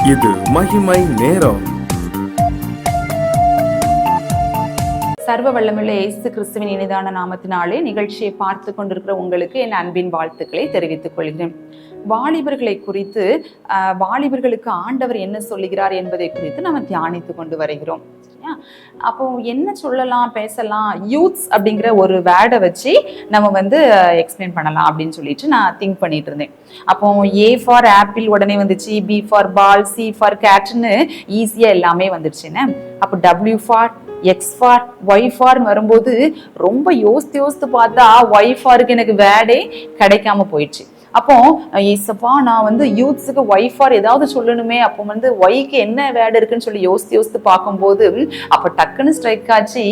இது மகிமை நேரம். சர்வ வல்லமுள்ள இயேசு கிறிஸ்துவின் இனிதான நாமத்தினாலே நிகழ்ச்சியை பார்த்து கொண்டிருக்கிற உங்களுக்கு என் அன்பின் வாழ்த்துக்களை தெரிவித்துக் கொள்கிறேன். வாலிபர்களை குறித்து வாலிபர்களுக்கு ஆண்டவர் என்ன சொல்லுகிறார் என்பதை குறித்து நம்ம தியானித்து கொண்டு வருகிறோம். அப்போ என்ன சொல்லலாம், பேசலாம், யூத்ஸ் அப்படிங்கிற ஒரு வேர்டை வச்சு நம்ம எக்ஸ்பிளைன் பண்ணலாம் அப்படின்னு சொல்லிட்டு நான் திங்க் பண்ணிட்டு இருந்தேன். அப்போ ஏ ஃபார் ஆப்பிள் உடனே வந்துச்சு, B for ball, C for கேட்னு ஈஸியா எல்லாமே வந்துடுச்சுன்னு. அப்போ W for, X for, Y for வரும்போது ரொம்ப யோசித்து பார்த்தா ஒய் ஃபாருக்கு எனக்கு வேர்டே கிடைக்காம போயிடுச்சு. அப்போ ஏசப்பா நான் யூத்ஸுக்கு ஒய் ஃபார் ஏதாவது சொல்லணுமே, அப்போ ஒய்க்கு என்ன வேர்டு இருக்குன்னு சொல்லி யோசித்து பார்க்கும்போது அப்போ டக்குன்னு ஸ்ட்ரைக் ஆச்சு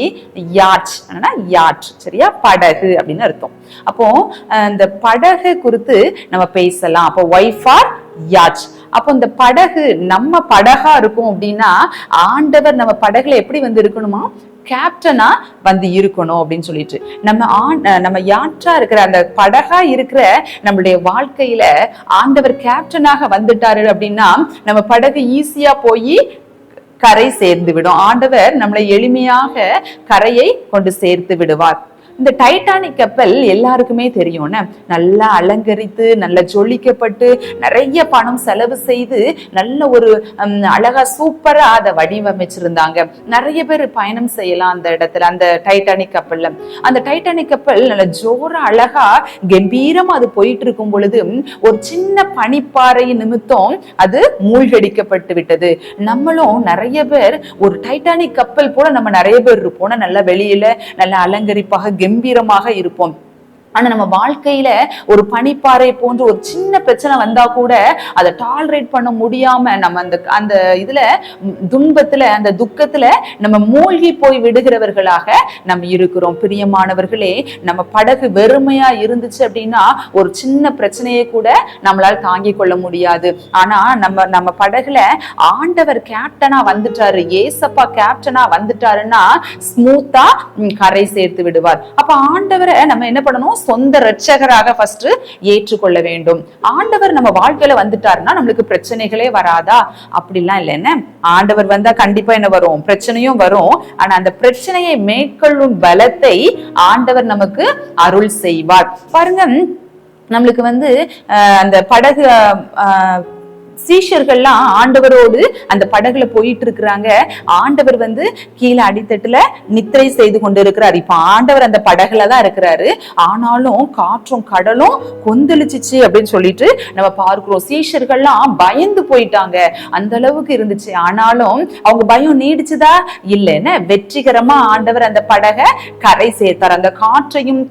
யாட். என்னன்னா யாட், சரியா, படகு அப்படின்னு அர்த்தம். அப்போ இந்த படகு குறித்து நம்ம பேசலாம். அப்போ ஒய் ஃபார் யாட். அப்போ இந்த படகு நம்ம படகா இருக்கும் அப்படின்னா ஆண்டவர் நம்ம படகுல எப்படி இருக்கணுமா, கேப்டனா இருக்கணும் அப்படின்னு சொல்லிட்டு நம்ம யாற்றா இருக்கிற அந்த படகா இருக்கிற நம்மளுடைய வாழ்க்கையில ஆண்டவர் கேப்டனாக வந்துட்டாரு அப்படின்னா நம்ம படகு ஈஸியா போய் கரை சேர்ந்து விடும். ஆண்டவர் நம்மளை எளிமையாக கரையை கொண்டு சேர்த்து விடுவார். இந்த டைட்டானிக் கப்பல் எல்லாருக்குமே தெரியும்னு, நல்லா அலங்கரித்து நல்ல ஜொலிக்கப்பட்டு நிறைய பணம் செலவு செய்து நல்ல ஒரு அழகா சூப்பரா அதை வடிவமைச்சிருந்தாங்க. நிறைய பேர் பயணம் செய்யலாம் அந்த இடத்துல, அந்த டைட்டானிக் கப்பல்ல. அந்த டைட்டானிக் கப்பல் நல்ல ஜோர அழகா கம்பீரமா அது போயிட்டு இருக்கும் பொழுது ஒரு சின்ன பனிப்பாறை நிமித்தம் அது மூழ்கடிக்கப்பட்டு விட்டது. நம்மளும் நிறைய பேர் ஒரு டைட்டானிக் கப்பல் போல நம்ம நிறைய பேர் இருப்போம். நல்ல வெளியில நல்ல அலங்கரிப்பாக கம்பீரமாக இருப்போம். ஆனா நம்ம வாழ்க்கையில ஒரு பனிப்பாறை போன்ற ஒரு சின்ன பிரச்சனை வந்தா கூட அதை டாலரேட் பண்ண முடியாம நம்ம அந்த இதுல துன்பத்துல அந்த துக்கத்துல நம்ம மூழ்கி போய் விடுகிறவர்களாக நம்ம இருக்கிறோம். பிரியமானவர்களே, நம்ம படகு வெறுமையா இருந்துச்சு அப்படின்னா ஒரு சின்ன பிரச்சனையை கூட நம்மளால தாங்கிக் கொள்ள முடியாது. ஆனா நம்ம படகுல ஆண்டவர் கேப்டனா வந்துட்டாரு, ஏசப்பா கேப்டனா வந்துட்டாருன்னா ஸ்மூத்தா கரை சேர்த்து விடுவார். அப்ப ஆண்டவரை நம்ம என்ன பண்ணணும், சொந்த ரட்சகராக ஃபர்ஸ்ட் ஏற்றுக்கொள்ள வேண்டும். ஆண்டவர் நம்ம வாழ்க்கையில வந்துட்டாருன்னா நம்மளுக்கு பிரச்சனைகளே வராதா? அப்படிலாம் இல்லைன்னு. ஆண்டவர் வந்தா கண்டிப்பா என்ன வரும், பிரச்சனையும் வரும். ஆனா அந்த பிரச்சனையை மேற்கொள்ளும் பலத்தை ஆண்டவர் நமக்கு அருள் செய்வார். பாருங்க, நம்மளுக்கு அந்த படகு சீஷர்கள்லாம் ஆண்டவரோடு அந்த படகுல போயிட்டு இருக்கிறாங்க. ஆண்டவர் கீழே அடித்தட்டுல நித்திரை செய்து கொண்டு இருக்கிறார். இப்ப ஆண்டவர் அந்த படகுல தான் இருக்கிறாரு. ஆனாலும் காற்றும் கடலும் கொந்தளிச்சிச்சு அப்படின்னு சொல்லிட்டு நம்ம பார்க்கிறோம். சீஷர்கள்லாம் பயந்து போயிட்டாங்க, அந்த அளவுக்கு இருந்துச்சு. ஆனாலும் அவங்க பயம் நீடிச்சுதா? இல்லைன்னு வெற்றிகரமா ஆண்டவர் அந்த படகை கரை சேர்த்தார். அந்த காற்றையும்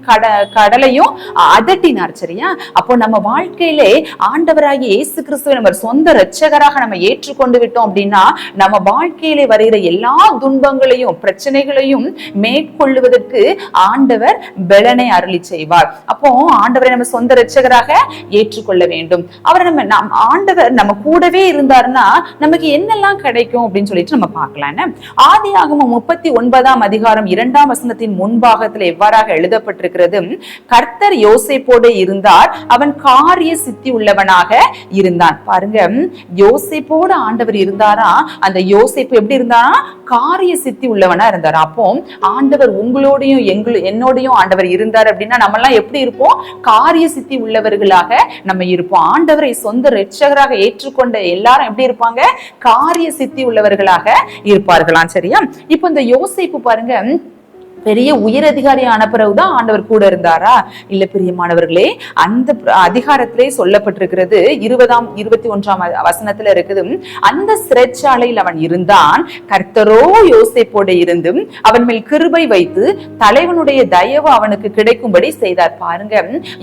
கடலையும் அதட்டினார். சரியா? அப்போ நம்ம வாழ்க்கையிலே ஆண்டவராகிய இயேசு கிறிஸ்துவை நம்ம சொந்த ரட்சகராக நம்ம ஏற்றுக்கொண்டு விட்டோம் அப்படின்னா நம்ம வாழ்க்கையிலே வருகிற எல்லா துன்பங்களையும் பிரச்சனைகளையும் மேற்கொள்ளுவதற்கு ஆண்டவர் பலனை அருளி செய்வார். அப்போ ஆண்டவரை நம்ம சொந்த ரட்சகராக ஏற்றுக்கொள்ள வேண்டும். அவரை ஆண்டவர் நம்ம கூடவே இருந்தாருன்னா நமக்கு என்னெல்லாம் கிடைக்கும் அப்படின்னு சொல்லிட்டு நம்ம பார்க்கலாம். ஆதியாகமம் 39ஆம் அதிகாரம் 2ஆம் வசனத்தின் முன்பாகத்தில் எவ்வாறாக எழுதப்பட்டிருக்கிறது, கர்த்தர் யோசேப்போடு இருந்தார், அவன் காரிய சித்தி உள்ளவனாக இருந்தான். பாருங்க, யோசேப்போடு ஆண்டவர் இருந்தாரா, அந்த யோசேப்பு எப்படி இருந்தாரா, காரிய சித்தி உள்ளவனா இருந்தாரா. அப்போ ஆண்டவர் உங்களோடையும் என்னோடையும் ஆண்டவர் இருந்தார் அப்படின்னா நம்ம எல்லாம் எப்படி இருப்போம், காரிய சித்தி உள்ளவர்களாக நம்ம இருப்போம். ஆண்டவரை சொந்த ரட்சகராக ஏற்றுக்கொண்ட எல்லாரும் எப்படி இருப்பாங்க, காரிய சித்தி உள்ளவர்களாக இருப்பார்களாம். சரியா? இப்போ இந்த யோசேப்பு பாருங்க, பெரிய உயர் அதிகாரியான பிறகுதான் ஆண்டவர் கூட இருந்தாரா? இல்ல பிரியமானவர்களே, அந்த அதிகாரத்திலே சொல்லப்பட்டிருக்கிறது 21ஆம் வசனத்துல இருக்குது, அந்த சிறைச்சாலையில் அவன் இருந்தான், கர்த்தரோ யோசேப்போடு இருந்தும் அவன் மேல் கிருபை வைத்து தலைவனுடைய தயவு அவனுக்கு கிடைக்கும்படி செய்தார். பாருங்க,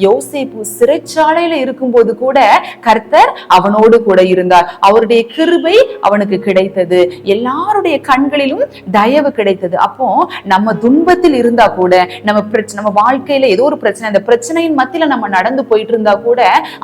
யோசேப்பு சிறைச்சாலையில இருக்கும்போது கூட கர்த்தர் அவனோடு கூட இருந்தார். அவருடைய கிருபை அவனுக்கு கிடைத்தது, எல்லாருடைய கண்களிலும் தயவு கிடைத்தது. அப்போ நம்ம துன்ப துன்பத்தில் இருந்தா கூட, நம்ம வாழ்க்கையில ஏதோ ஒரு பிரச்சனை, அந்த பிரச்சனையின் மத்தியில நம்ம நடந்து போயிட்டு இருந்தா கூட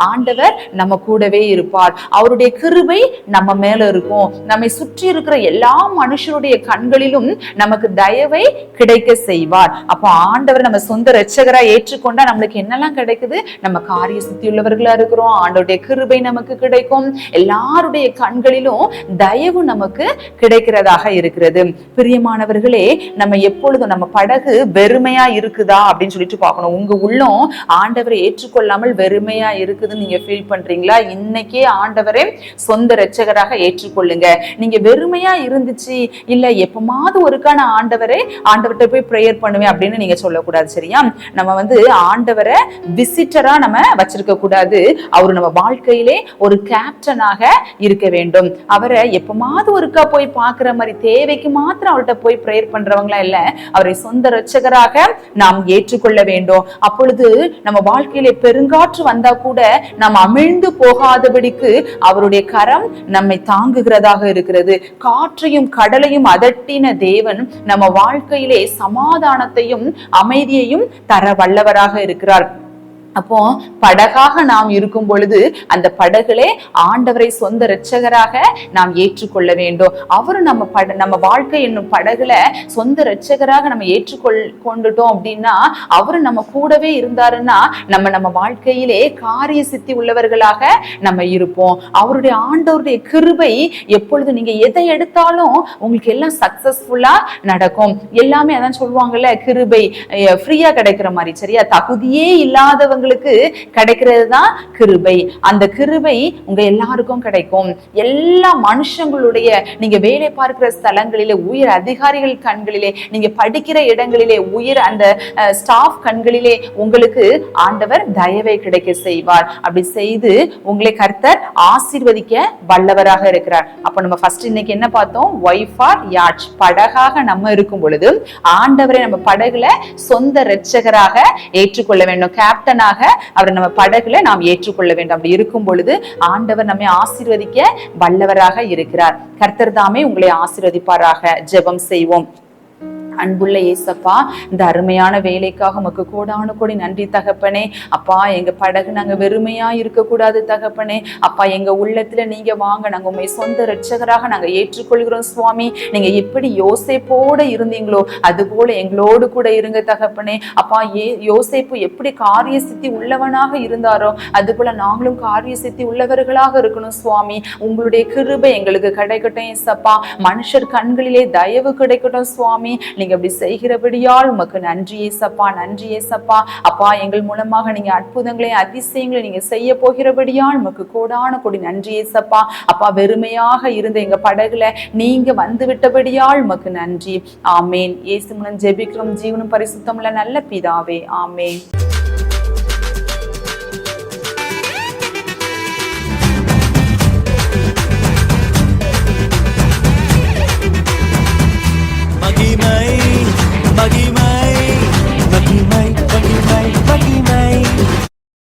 ஆண்டவர் நம்ம கூடவே இருப்பார். அவருடைய கிருபை நம்ம மேல இருக்கும். நம்மை சுற்றி இருக்கிற எல்லா மனுஷருடைய கண்களிலும் நமக்கு தயவை கிடைக்க செய்வார். அப்போ ஆண்டவர் நம்ம சொந்த இரட்சகரா ஏற்றுக்கொண்டா நம்மளுக்கு என்னெல்லாம் கிடைக்குது? நம்ம காரிய சுத்தி உள்ளவர்களா இருக்கிறோம், ஆண்டவருடைய கிருபை நமக்கு கிடைக்கும், எல்லாருடைய கண்களிலும் தயவு நமக்கு கிடைக்கிறதாக இருக்கிறது. பிரியமானவர்களே, நம்ம எப்பொழுதும் நம்ம படகு வெறுமையா இருக்குதா அப்படின்னு சொல்லிட்டு பார்க்கணும். உங்க உள்ளம் ஆண்டவரை ஏற்றுக்கொள்ளாமல் வெறுமையா இருக்குதுன்னு நீங்க ஃபீல் பண்றீங்களா? இன்னைக்கே ஆண்டவரை சொந்த இரட்சகராக ஏற்றுக்கொள்ளுங்க. நீங்க வெறுமையா இருந்துச்சு, இல்ல எப்பமாவது ஒருக்கான ஆண்டவர்கிட்ட போய் பிரேயர் பண்ணுவேன் அப்படின்னு நீங்க சொல்லக்கூடாது. சரியா? நம்ம ஆண்டவரை விசிட்டரா நம்ம வச்சிருக்க கூடாது. அவரு நம்ம வாழ்க்கையிலே ஒரு கேப்டனாக இருக்க வேண்டும். அவரை எப்பமாவது ஒருக்கா போய் பாக்குற மாதிரி, தேவைக்கு மாத்திரம் அவர்கிட்ட போய் பிரேயர் பண்றவங்களா இல்ல, அவரை சொந்த இரட்சகராக நாம் ஏற்றுக்கொள்ள வேண்டும். அப்பொழுது நம்ம வாழ்க்கையிலே பெருங்காற்று வந்தா கூட நாம் அமிழ்ந்து போகாதபடிக்கு அவருடைய கரம் நம்மை தாங்குகிறதாக இருக்கிறது. காற்றையும் கடலையும் அதட்டின தேவன் நம்ம வாழ்க்கையிலே சமாதானத்தையும் அமைதியையும் தர வல்லவராக இருக்கிறார். அப்போ படகாக நாம் இருக்கும் பொழுது அந்த படகுலே ஆண்டவரை சொந்த இரட்சகராக நாம் ஏற்றுக்கொள்ள வேண்டும். அவரு நம்ம வாழ்க்கை என்னும் படகுல சொந்த இரட்சகராக நம்ம ஏற்றுக்கொண்டுட்டோம் அப்படின்னா, அவரு நம்ம கூடவே இருந்தாருன்னா நம்ம வாழ்க்கையிலே காரிய சித்தி உள்ளவர்களாக நம்ம இருப்போம். அவருடைய ஆண்டவருடைய கிருபை எப்பொழுது நீங்க எதை எடுத்தாலும் உங்களுக்கு எல்லாம் சக்சஸ்ஃபுல்லா நடக்கும். எல்லாமே அதான் சொல்லுவாங்கல்ல, கிருபை ஃப்ரீயா கிடைக்கிற மாதிரி. சரியா? தகுதியே இல்லாதவங்க கிடைக்கிறது தான் கிருபை. அந்த கிருபை உங்க எல்லாருக்கும் கிடைக்கும். எல்லா மனுஷங்களுடைய, நீங்க வேலை பார்க்கிற ஸ்தலங்களிலே, உயர் அதிகாரிகள் கண்களிலே, நீங்க படிக்கிற இடங்களிலே, உயர் அந்த ஸ்டாஃப் கண்களிலே உங்களுக்கு ஆண்டவர் தயவை கிடைக்க செய்வார். அப்படி செய்து உங்களை கர்த்தர் ஆசீர்வதிக்க வல்லவராக இருக்கிறார். அப்ப நம்ம ஃபர்ஸ்ட் இன்னைக்கு என்ன பார்த்தோம்? வைஃப் ஆர் யாட்ச், படகாக நம்ம இருக்கும் பொழுது ஆண்டவரை நம்ம படகுல சொந்த இரட்சகராக ஏற்றுக்கொள்ள வேண்டும். கேப்டனாக அவரை நம்ம படகுல நாம் ஏற்றுக்கொள்ள வேண்டும். அப்படி இருக்கும் பொழுது ஆண்டவர் நம்மை ஆசீர்வதிக்க வல்லவராக இருக்கிறார். கர்த்தர் தாமே உங்களை ஆசீர்வதிப்பாராக. ஜெபம் செய்வோம். அன்புள்ள ஏசப்பா, இந்த அருமையான வேலைக்காக உமக்கு கோடானு கோடி நன்றி தகப்பனே. அப்பா, எங்க படகு நாங்க வெறுமையா இருக்கக்கூடாது தகப்பனே. அப்பா, எங்க உள்ளத்துல நீங்க வாங்க, நாங்க உண்மை சொந்த இரட்சகராக நாங்க ஏற்றுக்கொள்கிறோம் சுவாமி. நீங்க எப்படி யோசேப்போட இருந்தீங்களோ அது போல எங்களோடு கூட இருங்க தகப்பனே. அப்பா, யோசேப்பு எப்படி காரிய சித்தி உள்ளவனாக இருந்தாரோ அது போல நாங்களும் காரிய சித்தி உள்ளவர்களாக இருக்கணும் சுவாமி. உங்களுடைய கிருபை எங்களுக்கு கிடைக்கட்டும் ஏசப்பா. மனுஷர் கண்களிலே தயவு கிடைக்கட்டும் சுவாமி. நீங்க அப்படி செய்கிறபடியால் உமக்கு நன்றி ஏசப்பா, நன்றி ஏசப்பா. அப்பா, எங்கள் மூலமாக நீங்க அற்புதங்களை அதிசயங்களை நீங்க செய்ய போகிறபடியால் உமக்கு கோடான கோடி நன்றி ஏசப்பா. அப்பா, வெறுமையாக இருந்த எங்க படகுல நீங்க வந்து விட்டபடியால் உமக்கு நன்றி. ஆமேன். இயேசு மூலம் ஜெபிக்கிறோம் ஜீவனும் பரிசுத்தமுள்ள நல்ல பிதாவே. ஆமேன்.